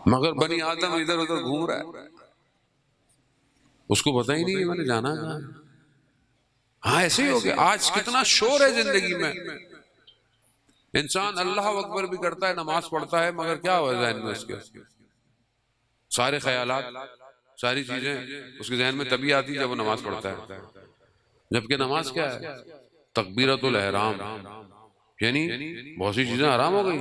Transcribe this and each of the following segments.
مگر بنی آدم ادھر ادھر گھوم رہا ہے، اس کو پتہ ہی نہیں ہے میں نے جانا کہاں ہے۔ ہاں ایسے ہی ہو گیا، آج کتنا شور ہے زندگی میں، انسان اللہ اکبر بھی کرتا ہے، نماز پڑھتا ہے، مگر کیا ہوا ذہن میں اس کے؟ سارے خیالات، ساری چیزیں اس کے ذہن میں تبھی آتی جب وہ نماز پڑھتا ہے، جبکہ نماز کیا ہے؟ تکبیرۃ الاحرام، یعنی بہت سی چیزیں حرام ہو گئی،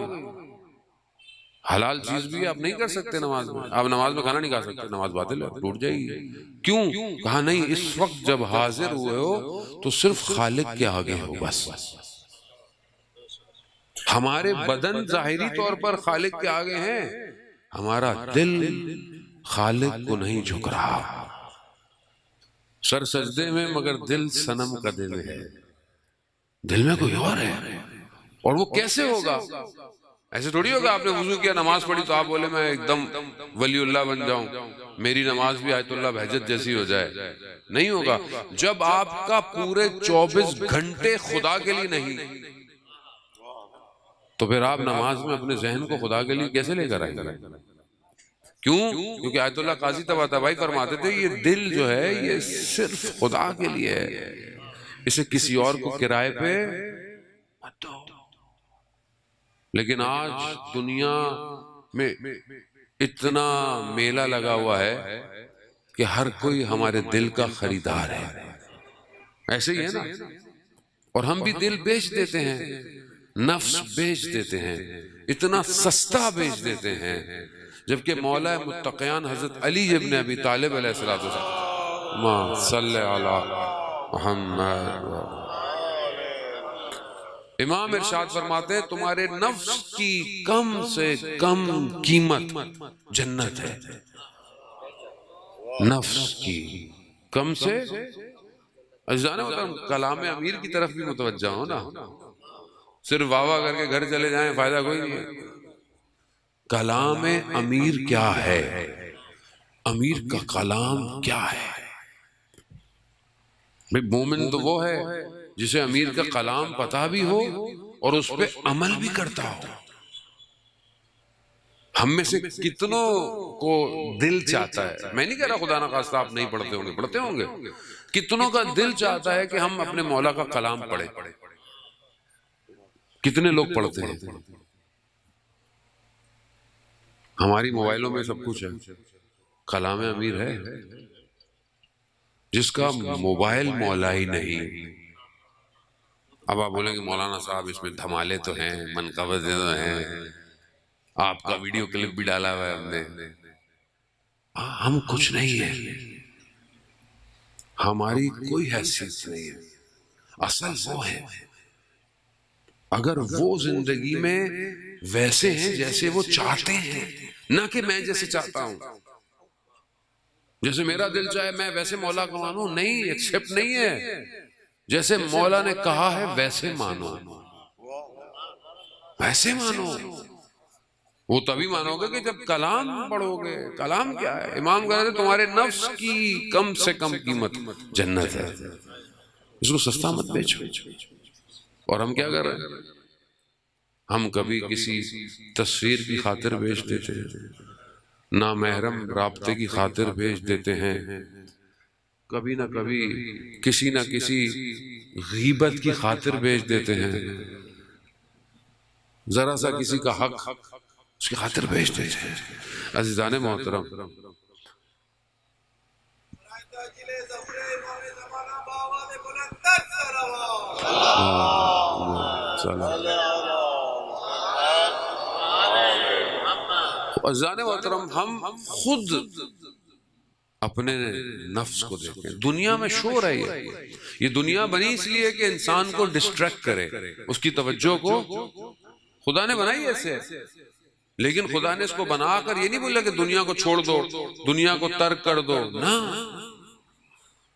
حلال چیز بھی آپ نہیں کر سکتے نماز میں، آپ نماز میں کھانا نہیں کھا سکتے، نماز باطل ہے، ٹوٹ جائے گی۔ کیوں؟ کہا نہیں، اس وقت جب حاضر ہوئے ہو تو صرف خالق کے آگے ہو بس۔ ہمارے بدن ظاہری طور پر خالق کے آگے ہیں، ہمارا دل خالق کو نہیں جھک رہا، سر سجدے میں مگر دل صنم کا دل ہے، دل میں کوئی اور ہے۔ اور وہ کیسے ہوگا؟ ایسے تھوڑی ہوگا آپ نے وضو کیا، نماز پڑھی تو آپ بولے میں ایک دم ولی اللہ بن جاؤں، میری نماز بھی آیت اللہ بہجت جیسی ہو جائے، نہیں ہوگا۔ جب آپ کا پورے 24 گھنٹے خدا کے لیے نہیں، تو پھر آپ نماز میں اپنے ذہن کو خدا کے لیے کیسے لے کر آئیں گے؟ کیوں؟ کیونکہ آیت اللہ قاضی طباطبائی فرماتے تھے یہ دل جو ہے یہ صرف خدا کے لیے ہے، اسے کسی اور کو کرائے پہ مت دو۔ لیکن آج دنیا میں اتنا میلہ لگا ہوا ہے کہ ہر کوئی ہمارے دل کا خریدار ہے، ایسے ہی ہے نا؟ اور ہم بھی دل بیچ دیتے ہیں، نفس بیچ دیتے ہیں، اتنا سستا بیچ دیتے ہیں، جبکہ مولا متقیان حضرت علی ابن ابی طالب علیہ السلام، ما صلی علی محمد، امام ارشاد فرماتے ہیں تمہارے نفس کی کم سے کم قیمت جنت ہے، نفس کی کم سے، عزیزان محترم کلام امیر کی طرف بھی متوجہ ہو نا، صرف واہ واہ کر کے گھر چلے جائیں فائدہ کوئی نہیں ہے۔ کلام امیر کیا ہے؟ امیر کا کلام کیا ہے؟ مومن تو وہ ہے جسے امیر کا کلام پتہ بھی ہو اور اس پہ عمل بھی کرتا ہو۔ ہم میں سے کتنوں کو دل چاہتا ہے، میں نہیں کہہ رہا خدا نخواستہ آپ نہیں پڑھتے ہوں گے، پڑھتے ہوں گے، کتنوں کا دل چاہتا ہے کہ ہم اپنے مولا کا کلام پڑھیں؟ کتنے لوگ پڑھتے ہیں؟ ہماری موبائلوں میں سب کچھ ہے، کلام امیر ہے؟ جس کا موبائل مولا ہی نہیں۔ اب آپ بولیں گے مولانا صاحب اس میں دھمالے تو ہیں، منقبضیں تو ہیں، آپ کا ویڈیو کلپ بھی ڈالا ہوا ہے ہم نے۔ ہم کچھ نہیں ہیں، ہماری کوئی حیثیت نہیں ہے، اصل وہ ہے۔ اگر وہ زندگی میں ویسے ہیں جیسے وہ چاہتے ہیں، نہ کہ میں جیسے چاہتا ہوں، جیسے میرا دل چاہے میں ویسے مولا کو مانوں، نہیں، ایکسپٹ نہیں ہے۔ جیسے مولا نے کہا ہے ویسے مانو، ویسے مانو۔ وہ تبھی مانو گے کہ جب کلام پڑھو گے۔ کلام کیا ہے؟ امام کہہ رہے تھے تمہارے نفس کی کم سے کم قیمت جنت ہے، اس کو سستا مت بیچو۔ اور ہم کیا کر رہے ہیں؟ ہم کبھی کسی تصویر کی خاطر بیچ دیتے ہیں، نامحرم رابطے کی خاطر بیچ دیتے ہیں، کبھی نہ کبھی کسی نہ کسی غیبت کی خاطر بیچ دیتے ہیں، ذرا سا کسی کا حق اس کی خاطر بیچ دیتے ہیں۔ عزیزان محترم، عزیزان محترم، ہم خود اپنے نفس کو دیکھیں۔ دنیا میں شور ہے، یہ دنیا بنی اس لیے کہ انسان کو ڈسٹریکٹ کرے، اس کی توجہ کو، خدا نے بنائی ایسے، لیکن خدا نے اس کو بنا کر یہ نہیں بولا کہ دنیا کو چھوڑ دو، دنیا کو ترک کر دو، نہ،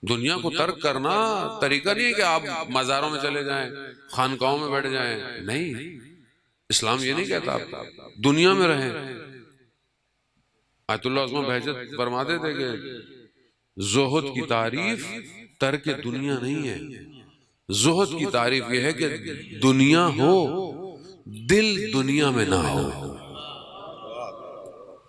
دنیا کو ترک کرنا طریقہ نہیں ہے کہ آپ مزاروں میں چلے جائیں، خانقاہوں میں بیٹھ جائیں، نہیں، اسلام یہ نہیں کہتا دنیا میں رہیں۔ آیت اللہ عثمان بہجت فرماتے تھے کہ زہد کی تعریف ترک دنیا نہیں ہے، زہد کی تعریف یہ ہے کہ دنیا ہو، دل دنیا میں نہ ہو۔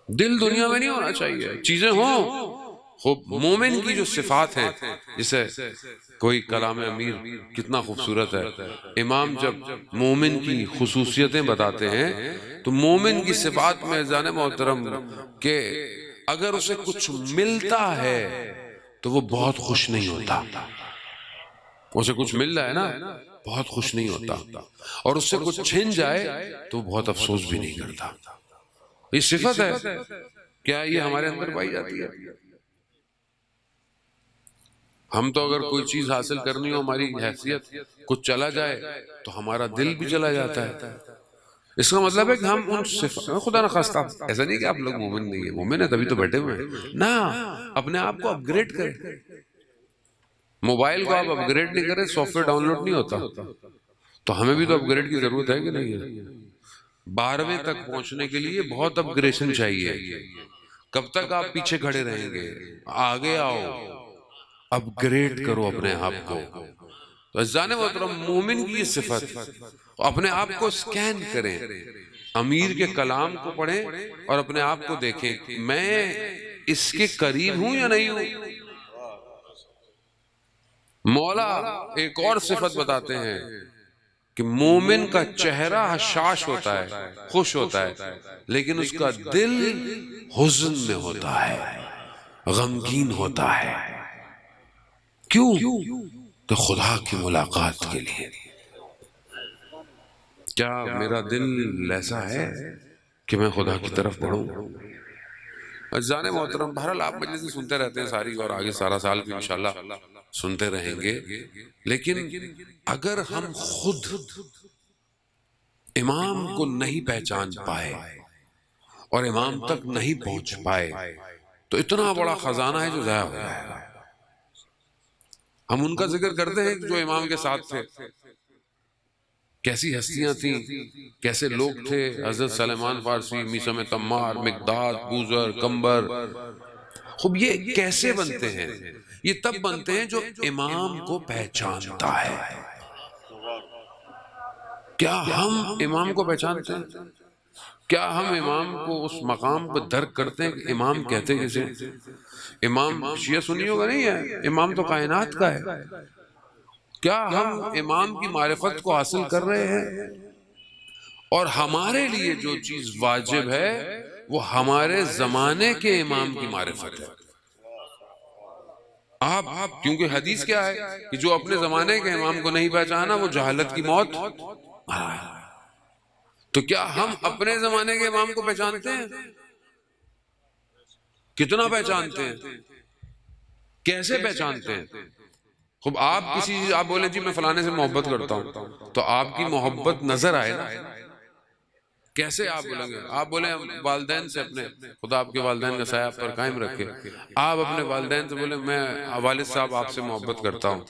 دل دنیا میں نہیں ہونا چاہیے، چیزیں ہوں. خوب مومن کی جو صفات ہیں، جسے کوئی کلام امیر کتنا خوبصورت ہے، امام جب مومن کی خصوصیتیں بتاتے ہیں تو مومن کی صفات میں جان محترم کہ اگر اسے کچھ ملتا ہے تو وہ بہت خوش نہیں ہوتا. اسے کچھ مل رہا ہے نا، بہت خوش نہیں ہوتا، اور اس سے کچھ چھن جائے تو بہت افسوس بھی نہیں کرتا. یہ صفت ہے، کیا یہ ہمارے اندر پائی جاتی ہے؟ ہم تو اگر کوئی چیز حاصل کرنی ہو، ہماری حیثیت کچھ چلا جائے تو ہمارا دل بھی چلا جاتا ہے. اس کا مطلب ہے کہ ہم ان صفات، خدا نخواستہ ایسا نہیں کہ آپ لوگ مومن نہیں ہیں، مومن ہیں تبھی تو بیٹھے ہوئے ہیں نا. اپنے آپ کو اپ گریڈ کریں. موبائل کو آپ اپ گریڈ نہیں کریں سافٹ ویئر ڈاؤن لوڈ نہیں ہوتا. تو ہمیں بھی تو اپ گریڈ کی ضرورت ہے کہ نہیں ہے؟ 12ویں تک پہنچنے کے لیے بہت اپ گریڈیشن چاہیے. کب تک آپ پیچھے کھڑے رہیں گے؟ آگے آؤ، اپ گریڈ کرو اپنے آپ کو. تو عزیزان محترم، مومن کی یہ صفت، اپنے آپ کو سکین کریں، امیر کے کلام کو پڑھیں اور اپنے آپ کو دیکھیں میں اس کے قریب ہوں یا نہیں ہوں. مولا ایک اور صفت بتاتے ہیں کہ مومن کا چہرہ حشاش ہوتا ہے، خوش ہوتا ہے، لیکن اس کا دل حزن میں ہوتا ہے، غمگین ہوتا ہے. کیوں؟ کہ خدا کی ملاقات کے لیے. کیا میرا دل ایسا ہے کہ میں خدا کی طرف بڑھوں؟ عزیزان محترم، بہرحال آپ مجلس سنتے رہتے ہیں ساری، اور آگے سارا سال بھی انشاءاللہ سنتے رہیں گے. لیکن اگر ہم خود امام کو نہیں پہچان پائے اور امام تک نہیں پہنچ پائے تو اتنا بڑا خزانہ ہے جو ضائع ہو جائے گا. ہم ان کا ذکر کرتے ہیں جو امام کے ساتھ تھے، کیسی ہستیاں تھیں، کیسے لوگ تھے. حضرت سلیمان فارسی، میثم تمار، مقداد، بوذر، کمبر. خوب یہ کیسے بنتے ہیں؟ یہ تب بنتے ہیں جو امام کو پہچانتا ہے. کیا ہم امام کو پہچانتے ہیں؟ کیا ہم امام کو اس مقام پہ درک کرتے ہیں کہ امام کہتے کسے؟ امام شیعہ سنی ہوگا نہیں ہے، امام تو کائنات کا ہے. کیا ہم امام کی معرفت کو حاصل کر رہے ہیں؟ اور ہمارے لیے جو چیز واجب ہے وہ ہمارے زمانے کے امام کی معرفت ہے. آپ کیونکہ حدیث کیا ہے کہ جو اپنے زمانے کے امام کو نہیں پہچانا وہ جہالت کی موت مرا ہے. تو کیا ہم اپنے زمانے کے امام کو پہچانتے ہیں؟ کتنا پہچانتے ہیں؟ کیسے پہچانتے ہیں؟ خوب آپ آپ بولے جی میں فلانے سے محبت کرتا ہوں، تو آپ کی محبت نظر آئے نا. کیسے آپ بولیں گے؟ آپ بولیں والدین سے اپنے، خدا آپ کے والدین کا سایہ پر قائم رکھے. آپ اپنے والدین سے بولیں میں والد صاحب آپ سے محبت کرتا ہوں،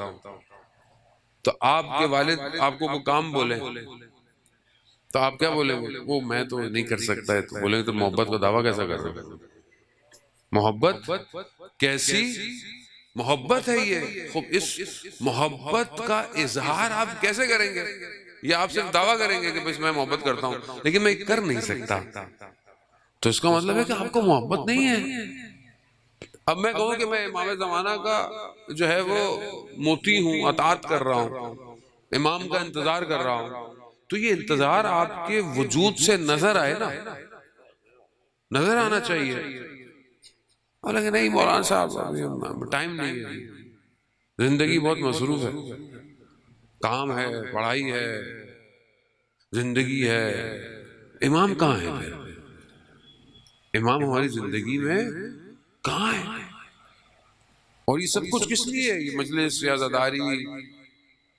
تو آپ کے والد آپ کو کوئی کام بولیں تو آپ کیا بولیں گے؟ وہ میں تو نہیں کر سکتا ہے. تو بولیں گے تو محبت کا دعویٰ کیسا کر رہے ہیں؟ محبت کیسی محبت ہے یہ؟ خوب اس محبت کا اظہار آپ کیسے کریں گے؟ یہ آپ صرف دعویٰ کریں گے کہ بس میں محبت کرتا ہوں لیکن میں کر نہیں سکتا. تو اس کا مطلب ہے کہ آپ کو محبت نہیں ہے. اب میں کہوں کہ میں امام زمانہ کا جو ہے وہ موتی ہوں، اطاعت کر رہا ہوں، امام کا انتظار کر رہا ہوں، تو یہ انتظار آپ کے وجود سے نظر آئے نا، نظر آنا چاہیے. اور لیکن نہیں مولانا صاحب ٹائم نہیں ہے، زندگی بہت مصروف ہے، کام ہے، پڑھائی ہے، زندگی ہے. امام کہاں ہے پھر؟ امام ہماری زندگی میں کہاں ہے؟ اور یہ سب کچھ کس لیے ہے؟ یہ مجلس، یہ عزاداری،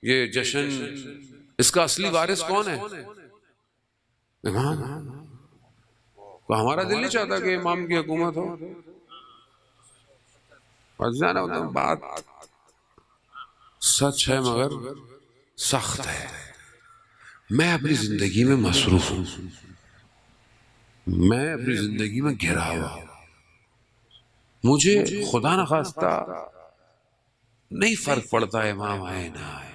یہ جشن، اس کا اصلی وارث کون ہے؟ امام. تو ہمارا دل نہیں چاہتا کہ امام کی حکومت ہو. بات سچ ہے مگر سخت ہے. میں اپنی زندگی میں مصروف ہوں، میں اپنی زندگی میں گھرا ہوا، مجھے خدا نخواستہ نہیں فرق پڑتا امام آئے نہ آئے.